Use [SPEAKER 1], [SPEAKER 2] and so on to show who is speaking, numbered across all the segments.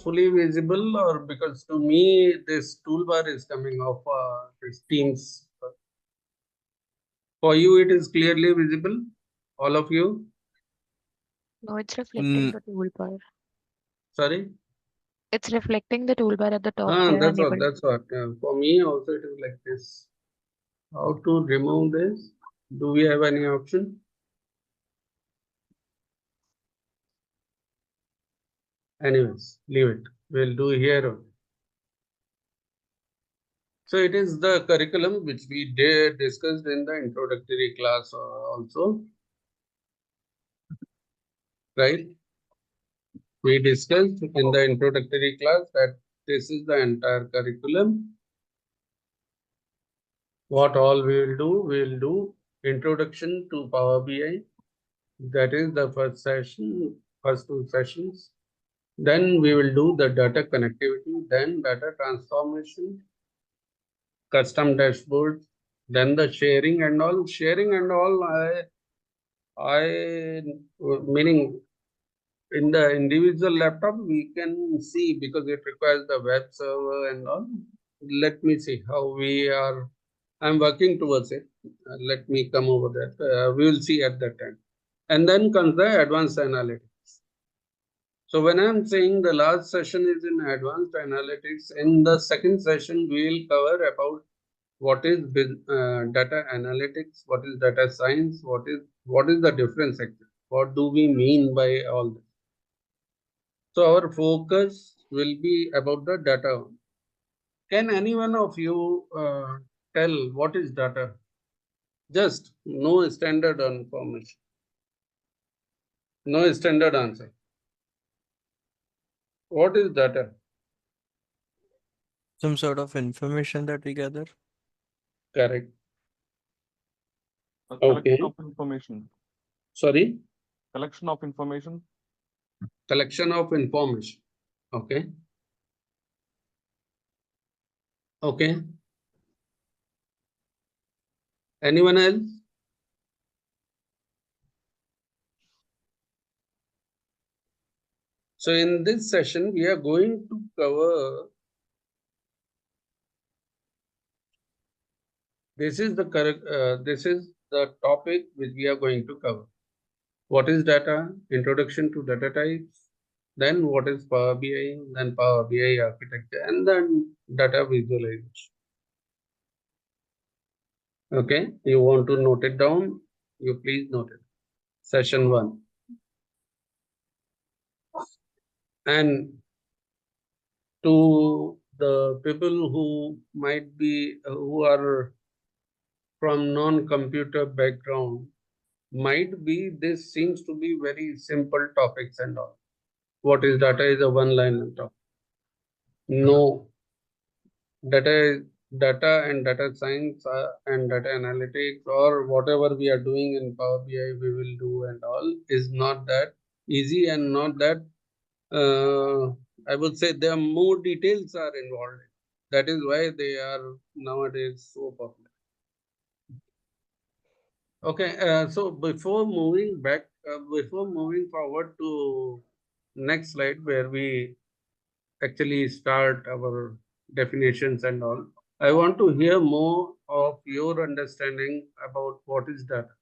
[SPEAKER 1] fully visible, or because to me this toolbar is coming off this Teams. For you, it is clearly visible, all of you.
[SPEAKER 2] No, it's reflecting the toolbar.
[SPEAKER 1] Sorry.
[SPEAKER 2] It's reflecting the toolbar at the top. They're
[SPEAKER 1] That's what.
[SPEAKER 2] unable.
[SPEAKER 1] That's what. For me also, it is like this. How to remove this? Do we have any option? Anyways, leave it. We'll do here only. So it is the curriculum which we did discussed in the introductory class also, right? We discussed in the introductory class that this is the entire curriculum. What all we will do introduction to Power BI. That is the first session, first two sessions. Then we will do the data connectivity, then data transformation, custom dashboards, then the sharing and all. Sharing and all, I meaning in the individual laptop we can see because it requires the web server and all. Let me see how we are. I'm working towards it. Let me come over that. We will see at that time. And then comes the advanced analytics. So when I'm saying the last session is in advanced analytics, in the second session we will cover about what is data analytics, what is data science, what is the difference actually, what do we mean by all this. So our focus will be about the data. Can any one of you tell what is data? Just no standard information, no standard answer. What is data?
[SPEAKER 3] Some sort of information that we gather.
[SPEAKER 1] Correct.
[SPEAKER 4] A collection of information.
[SPEAKER 1] Sorry?
[SPEAKER 4] Collection of information.
[SPEAKER 1] Collection of information. Okay. Okay. Anyone else? So in this session, we are going to cover. This is the correct. This is the topic which we are going to cover. What is data? Introduction to data types. Then what is Power BI? Then Power BI architecture, and then data visualization. Okay, you want to note it down? You please note it. Session 1. And to the people who might be who are from non-computer background, might be this seems to be very simple topics and all. What is data is a one-line topic. No, data and data science and data analytics or whatever we are doing in Power BI we will do and all is not that easy and not that I would say there are more details are involved. That is why they are nowadays so popular. Okay, so before moving forward to next slide where we actually start our definitions and all, I want to hear more of your understanding about what is data.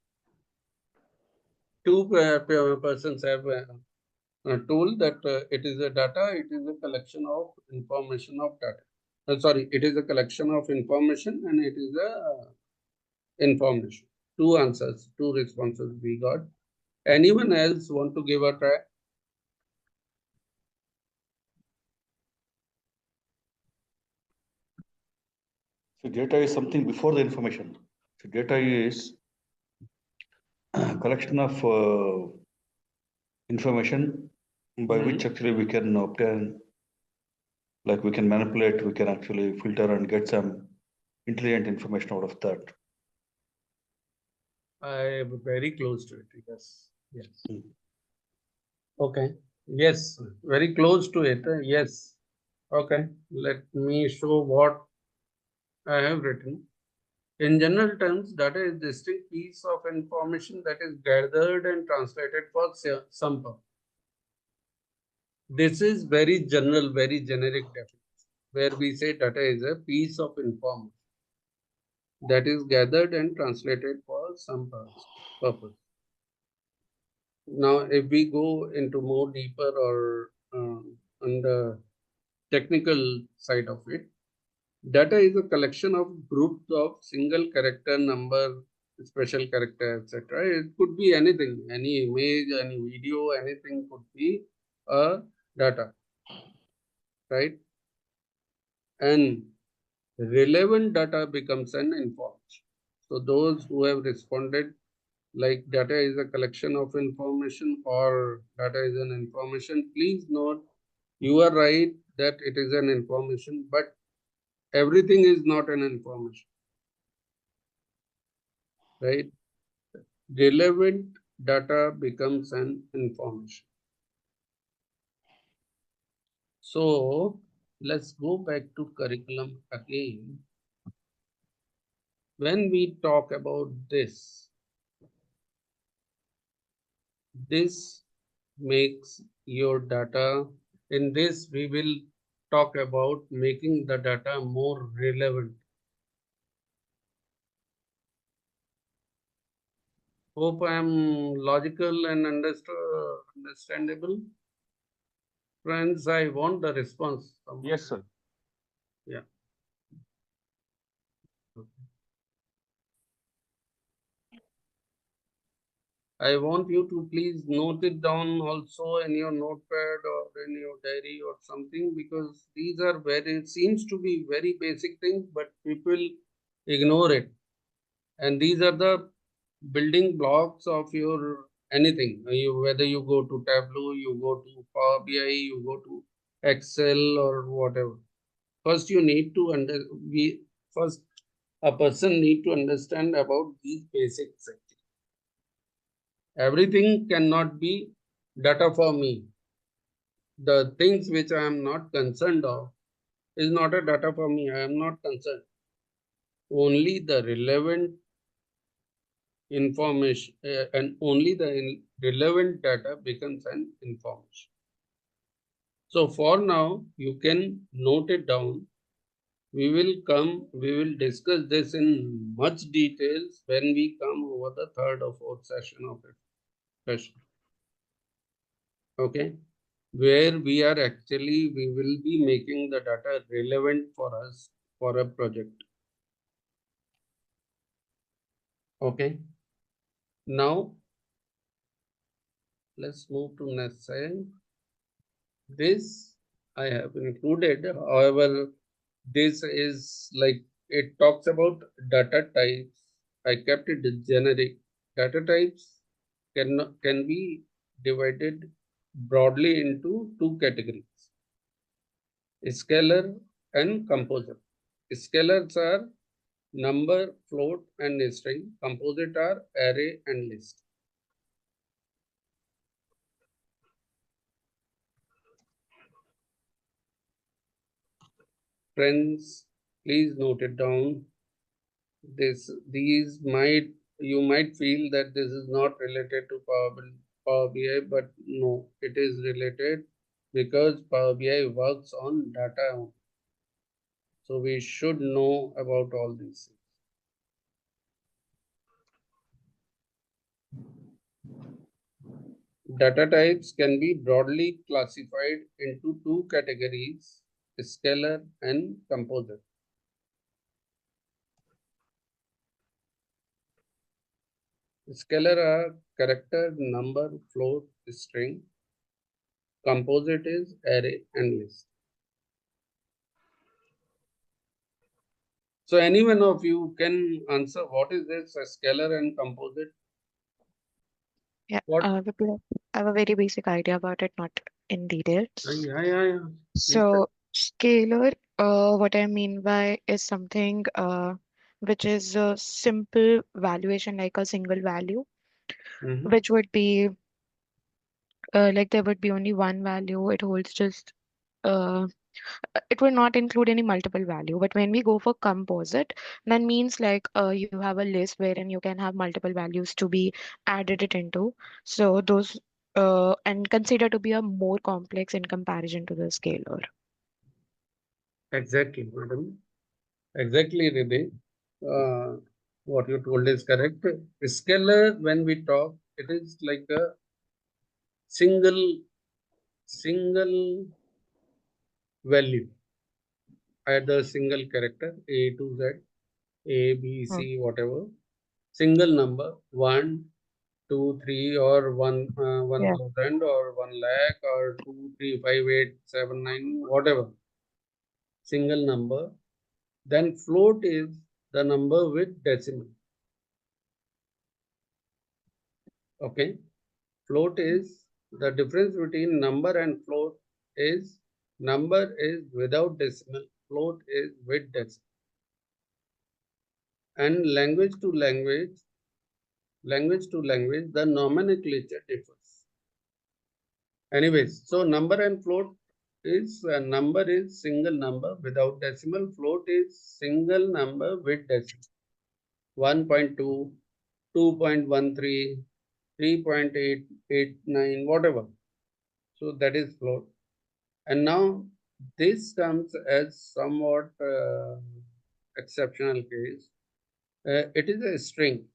[SPEAKER 1] Two persons have told that it is a data, it is a collection of information of data. Sorry, it is a collection of information and it is a information. Two answers, two responses we got. Anyone else want to give a try?
[SPEAKER 5] So data is something before the information. So data is a collection of information by which actually we can obtain, like we can manipulate, we can actually filter and get some intelligent information out of that.
[SPEAKER 1] I am very close to it. Yes. Yes. Okay. Yes. Very close to it. Yes. Okay. Let me show what I have written. In general terms, data is a distinct piece of information that is gathered and translated for some purpose. This is very general, very generic definition, where we say data is a piece of information that is gathered and translated for some purpose. Now, if we go into more deeper or on the technical side of it, data is a collection of groups of single character, number, special character, etc. It could be anything, any image, any video, anything could be a data, right? And relevant data becomes an information. So those who have responded like data is a collection of information or data is an information, please note you are right that it is an information, but everything is not an information, right? Relevant data becomes an information. So let's go back to curriculum again. When we talk about this makes your data. In this, we will talk about making the data more relevant. Hope I am logical and understandable. Friends, I want the response.
[SPEAKER 4] Yes, sir.
[SPEAKER 1] Yeah. I want you to please note it down also in your notepad or in your diary or something, because these are seems to be very basic things, but people ignore it. And these are the building blocks of your anything. Whether you go to Tableau, you go to Power BI, you go to Excel or whatever. First, you need to first a person need to understand about these basics. Everything cannot be data for me. The things which I am not concerned of is not a data for me. I am not concerned. Only the relevant information and only the relevant data becomes an information. So for now, you can note it down. We will discuss this in much details when we come over the third or fourth session of it. Okay, where we will be making the data relevant for us for a project. Okay, now let's move to next slide. This I have included, however, this is like it talks about data types. I kept it generic. Data types can be divided broadly into two categories: scalar and composite. Scalars are number, float, and string. Composite are array and list. Friends, please note it down. You might feel that this is not related to Power BI, but no, it is related because Power BI works on data. So we should know about all these things. Data types can be broadly classified into two categories: scalar and composite. Scalar are character, number, float, string. Composite is array and list. So any one of you can answer what is this, a scalar and composite?
[SPEAKER 2] Yeah,
[SPEAKER 1] What?
[SPEAKER 2] Vipul, I have a very basic idea about it, not in detail.
[SPEAKER 1] Yeah.
[SPEAKER 2] So, scalar, what I mean by is something which is a simple valuation, like a single value,
[SPEAKER 1] Mm-hmm.
[SPEAKER 2] which would be like there would be only one value. It holds just uh, it will not include any multiple value. But when we go for composite, that means like you have a list wherein you can have multiple values to be added it into. So those and considered to be a more complex in comparison to the scalar.
[SPEAKER 1] Exactly, madam. Exactly, Riddhi. What you told is correct. Scalar, when we talk, it is like a single value, either single character A to Z, A, B,
[SPEAKER 2] Hmm.
[SPEAKER 1] C, whatever, single number, 1, 2, 3, or 1,000 or 1 lakh or 2, 3, 5, 8, 7, 9, whatever, single number. Then float is the number with decimal. Okay. Float is the difference between number and float is number is without decimal, float is with decimal. And language to language, the nomenclature differs. Anyways, so number and float is number is single number without decimal, float is single number with decimal. 1.2, 2.13, 3.889, whatever. So that is float. And now this comes as somewhat exceptional case. It is a string.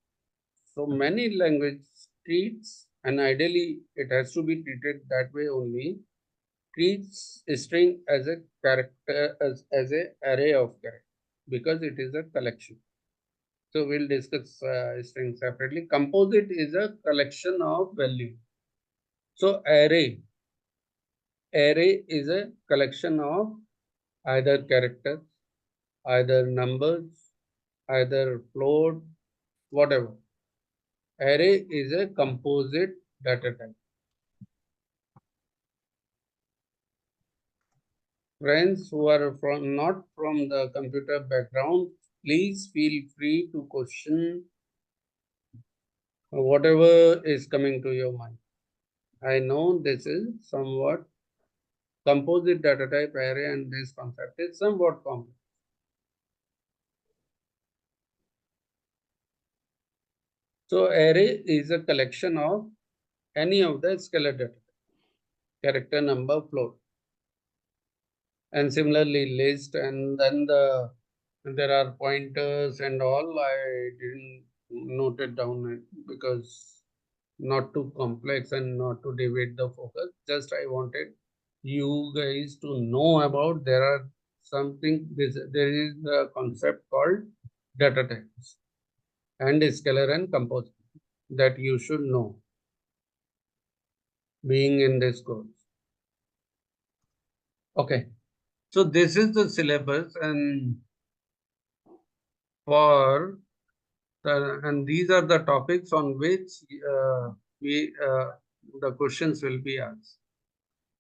[SPEAKER 1] So many language treats, and ideally it has to be treated that way only, treats a string as a character, as a array of characters, because it is a collection. So we'll discuss string separately. Composite is a collection of value. So array is a collection of either characters, either numbers, either float, whatever. Array is a composite data type. Friends who are not from the computer background, please feel free to question whatever is coming to your mind. I know this is somewhat composite data type array, and this concept is somewhat complex. So array is a collection of any of the scalar data, character, number, float. And similarly list, and then there are pointers and all. I didn't note it down because not too complex and not to deviate the focus. Just I wanted you guys to know about there are there is the concept called data types and scalar and composite that you should know being in this course. Okay, so this is the syllabus, and for and these are the topics on which we the questions will be asked.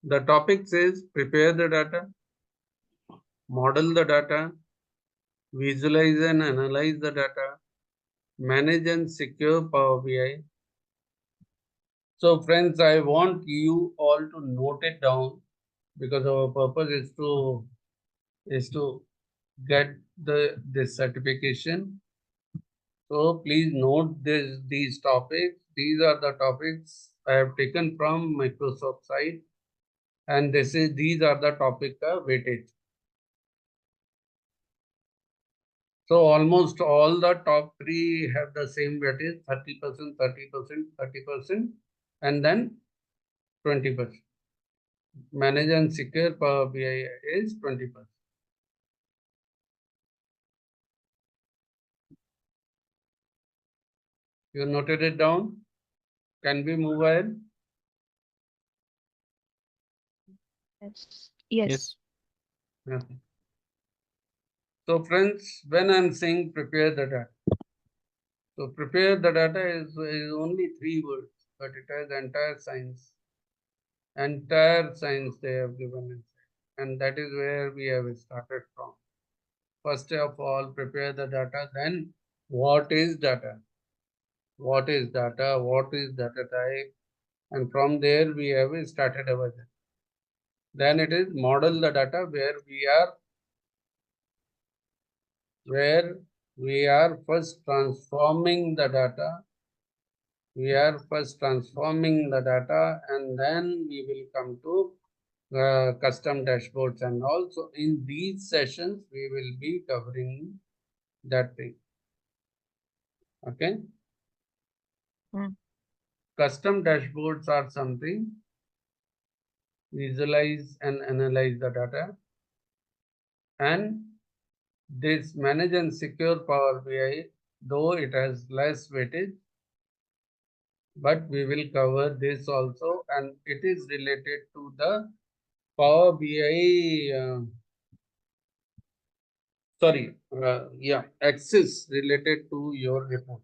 [SPEAKER 1] The topic says prepare the data, model the data, visualize and analyze the data, manage and secure Power BI. So friends, I want you all to note it down because our purpose is to get this certification. So please note these topics. These are the topics I have taken from Microsoft site, and these are the topic weightage. So almost all the top 3 have the same weightage: 30%, 30%, 30%, and then 20%. Manage and secure Power BI is 20%. You noted it down? Can we move ahead?
[SPEAKER 2] Yes.
[SPEAKER 3] Yes.
[SPEAKER 1] Yeah. So friends, when I'm saying prepare the data, so prepare the data is only 3 words, but it has entire science. Entire science they have given inside. And that is where we have started from. First of all, prepare the data. Then what is data? What is data? What is data type? And from there we have started our journey. Then it is model the data, where we are first transforming the data We are first transforming the data and then we will come to custom dashboards, and also in these sessions we will be covering that thing. Okay. Custom dashboards are something visualize and analyze the data, and this manage and secure Power BI, though it has less weightage, but we will cover this also, and it is related to the Power BI, access related to your report.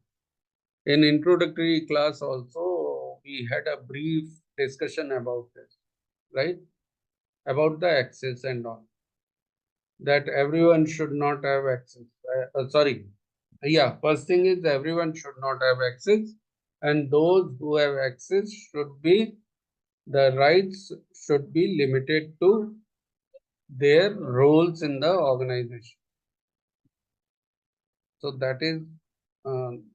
[SPEAKER 1] In introductory class also, we had a brief discussion about this, right? About the access and all. That everyone should not have access. First thing is everyone should not have access, and those who have access should be, the rights should be limited to their roles in the organization. So that is,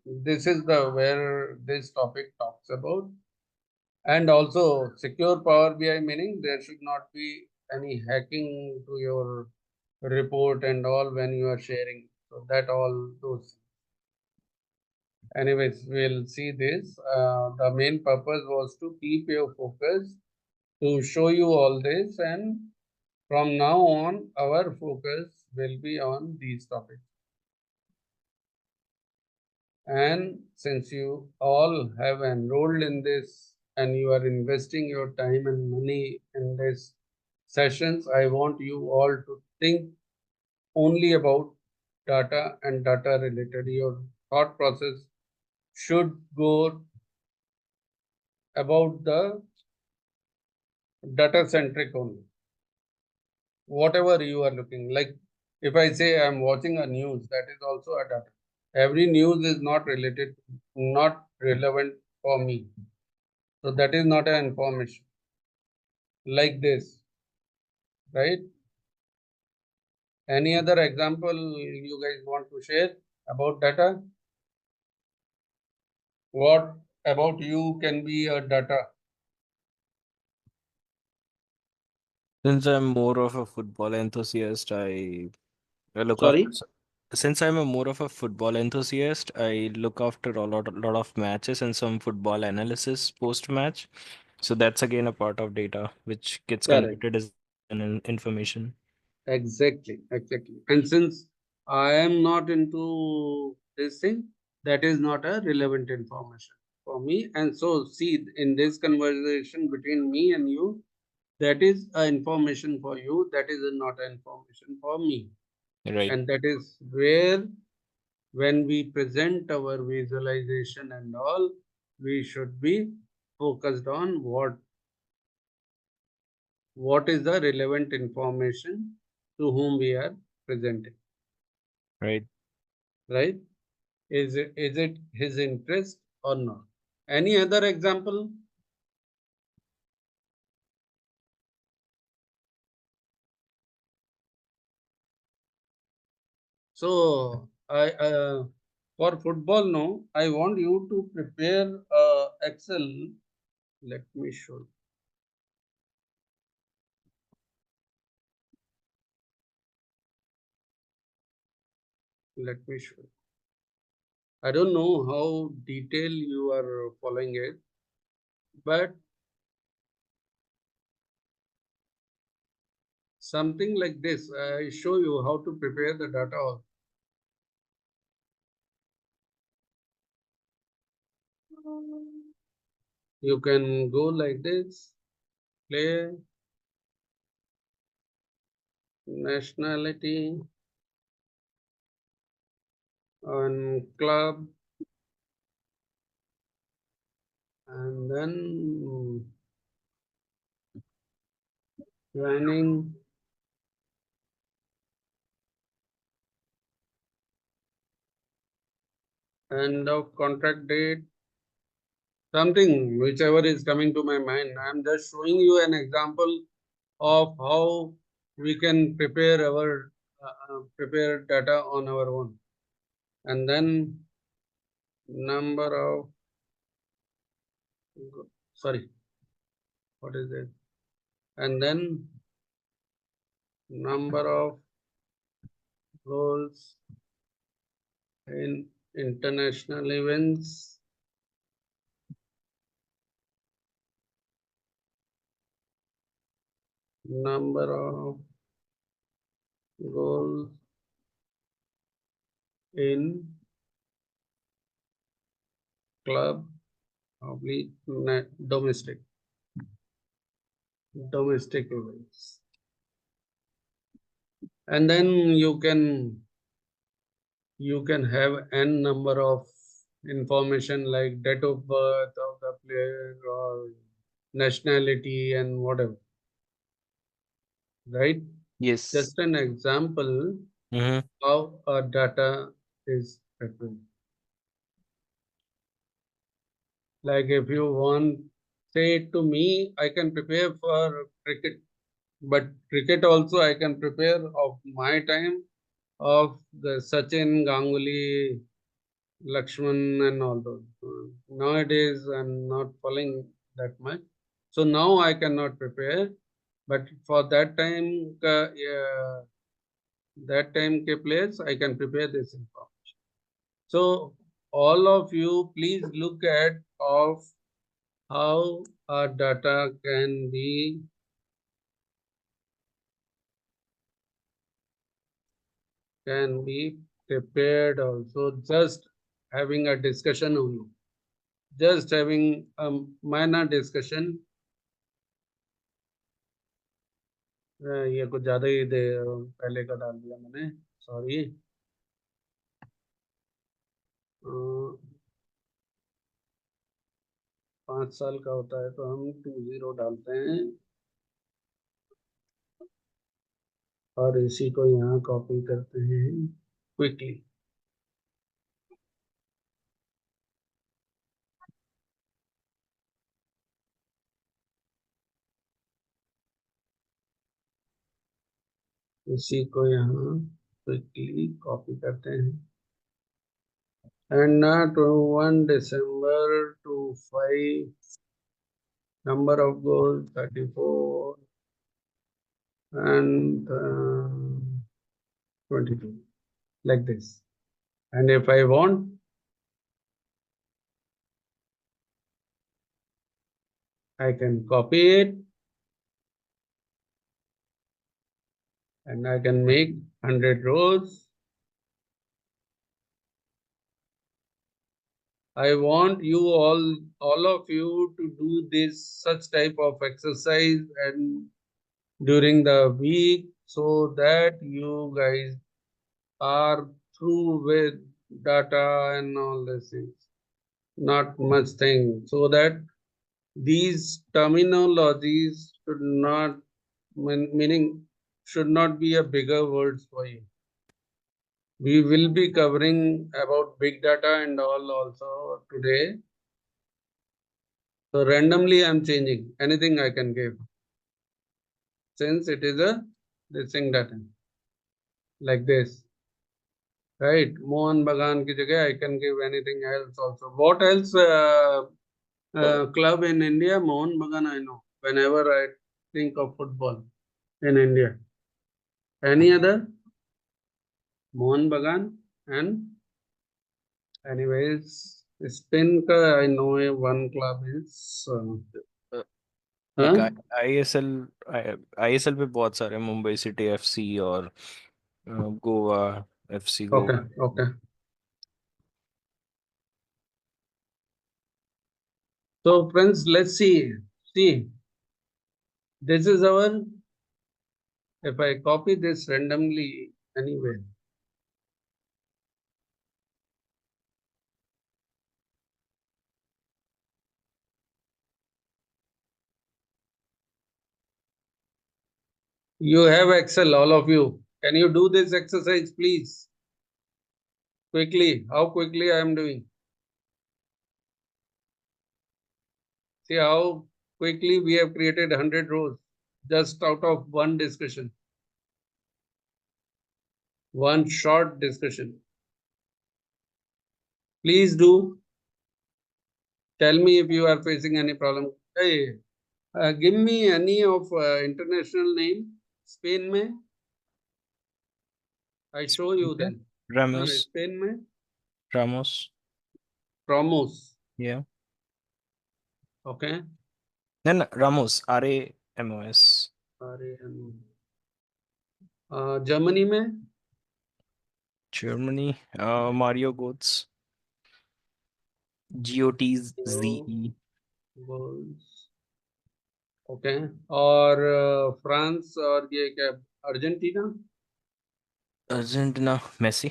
[SPEAKER 1] this is the where this topic talks about. And also secure Power BI, meaning there should not be any hacking to your report and all when you are sharing. So that all those. Anyways, we'll see this. The main purpose was to keep your focus, to show you all this, and from now on, our focus will be on these topics. And since you all have enrolled in this and you are investing your time and money in this sessions, I want you all to think only about data and data related. Your thought process should go about the data centric only. Whatever you are looking, like if I say I'm watching a news, that is also a data. Every news is not related, not relevant for me. So that is not an information. Like this, right? Any other example you guys want to share about data? What about you can be a data?
[SPEAKER 3] Since I'm more of a football enthusiast, I look
[SPEAKER 1] Sorry?
[SPEAKER 3] after. Since I'm a more of a football enthusiast, I look after lot of matches and some football analysis post match. So that's again a part of data which gets
[SPEAKER 1] Correct.
[SPEAKER 3] converted as an information.
[SPEAKER 1] Exactly. And since I am not into this thing, that is not a relevant information for me. And so, see, in this conversation between me and you, that is a information for you, that is not an information for me.
[SPEAKER 3] Right.
[SPEAKER 1] And that is where, when we present our visualization and all, we should be focused on what is the relevant information to whom we are presenting,
[SPEAKER 3] Right.
[SPEAKER 1] right? Is it his interest or not? Any other example? So for football, no, I want you to prepare Excel. Let me show. Let me show. I don't know how detailed you are following it, but something like this. I show you how to prepare the data also. You can go like this, play, nationality, and club, and then joining, end of contract date, something, whichever is coming to my mind. I'm just showing you an example of how we can prepare our prepare data on our own. And then number of Sorry, what is it? And then number of goals in international events, number of goals in club oblique domestic events. And then you can have n number of information like date of birth of the player or nationality and whatever, right?
[SPEAKER 3] Yes.
[SPEAKER 1] Just an example
[SPEAKER 3] Mm-hmm.
[SPEAKER 1] how our data is prepared. Like if you want, say it to me, I can prepare for cricket, but cricket also I can prepare of my time of the Sachin, Ganguly, Lakshman and all those. Nowadays I'm not following that much. So now I cannot prepare, but for that time, ke players, I can prepare this information. So all of you, please look at of how our data can be prepared also. Just having a discussion only. Just having a minor discussion. ये कुछ ज़्यादा ही पहले का डाल दिया मैंने, sorry. 5 साल का होता है तो हम 20 डालते हैं और इसी को यहाँ कॉपी करते हैं क्विकली। इसी को यहाँ क्विकली कॉपी करते हैं and to 1 December to 5 number of goals 34 and 22 like this. And if I want, I can copy it and I can make 100 rows. I want you all of you to do this such type of exercise and during the week so that you guys are through with data and all these things. Not much thing. So that these terminologies should not meaning should not be a bigger words for you. We will be covering about big data and all also today. So randomly I'm changing anything I can give since it is a listing data like this, right? Mohan Bagan ki jagah I can give anything else also. What else club in India? Mohan Bagan I know. Whenever I think of football in India, any other? Mohan Bagan and anyways, spin ka I know one club is.
[SPEAKER 3] एक
[SPEAKER 1] Huh?
[SPEAKER 3] ISL ISL पे बहुत सारे Mumbai city FC और Goa FC
[SPEAKER 1] Okay,
[SPEAKER 3] Goa.
[SPEAKER 1] okay. So friends, let's see. See, this is our. If I copy this randomly anywhere, you have Excel, all of you. Can you do this exercise, please? Quickly. How quickly I am doing? See how quickly we have created 100 rows just out of one discussion. One short discussion. Please do Tell me if you are facing any problem. Hey, give me any of international name. Spain में. I show you
[SPEAKER 3] Okay.
[SPEAKER 1] then.
[SPEAKER 3] Ramos.
[SPEAKER 1] Spain में.
[SPEAKER 3] Ramos.
[SPEAKER 1] Ramos.
[SPEAKER 3] Yeah.
[SPEAKER 1] Okay.
[SPEAKER 3] Then Ramos. Ramos.
[SPEAKER 1] Germany में.
[SPEAKER 3] Germany. Mario Götze. Gotze.
[SPEAKER 1] Goals. Okay और France और ये क्या Argentina
[SPEAKER 3] Argentina. Messi.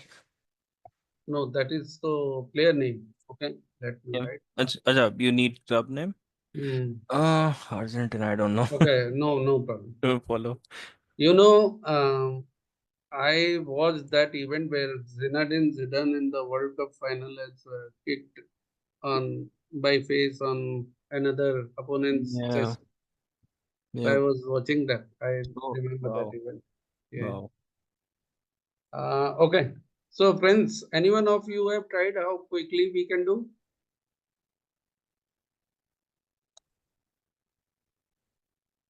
[SPEAKER 1] No that is तो player name okay let me
[SPEAKER 3] Yeah.
[SPEAKER 1] Right
[SPEAKER 3] Acha, you need club name? Argentina, I don't know.
[SPEAKER 1] Okay no problem
[SPEAKER 3] Don't follow.
[SPEAKER 1] you know I watched that event where Zinedine Zidane in the World Cup final has kicked on by face on another opponent's
[SPEAKER 3] Yeah.
[SPEAKER 1] chest. I
[SPEAKER 3] Yeah.
[SPEAKER 1] was watching that. I
[SPEAKER 3] Oh,
[SPEAKER 1] remember that
[SPEAKER 3] wow.
[SPEAKER 1] event. Yeah.
[SPEAKER 3] Wow.
[SPEAKER 1] Okay. So, friends, anyone of you have tried how quickly we can do?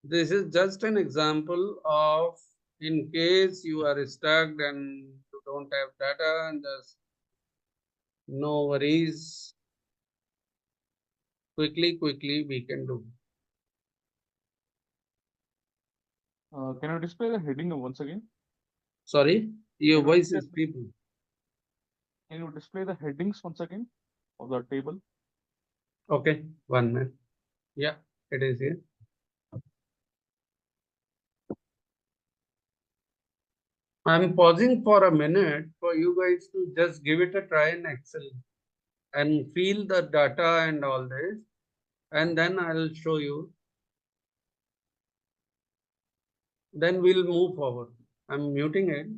[SPEAKER 1] This is just an example of in case you are stuck and you don't have data and just no worries. Quickly we can do.
[SPEAKER 4] Can you display the heading once again?
[SPEAKER 1] Sorry, your
[SPEAKER 4] Can you
[SPEAKER 1] voice
[SPEAKER 4] display,
[SPEAKER 1] is people.
[SPEAKER 4] can you display the headings once again of the table?
[SPEAKER 1] Okay, 1 minute. Yeah, it is here. I'm pausing for a minute for you guys to just give it a try in Excel and feel the data and all this, and then I'll show you. Then we'll move forward. I'm muting it.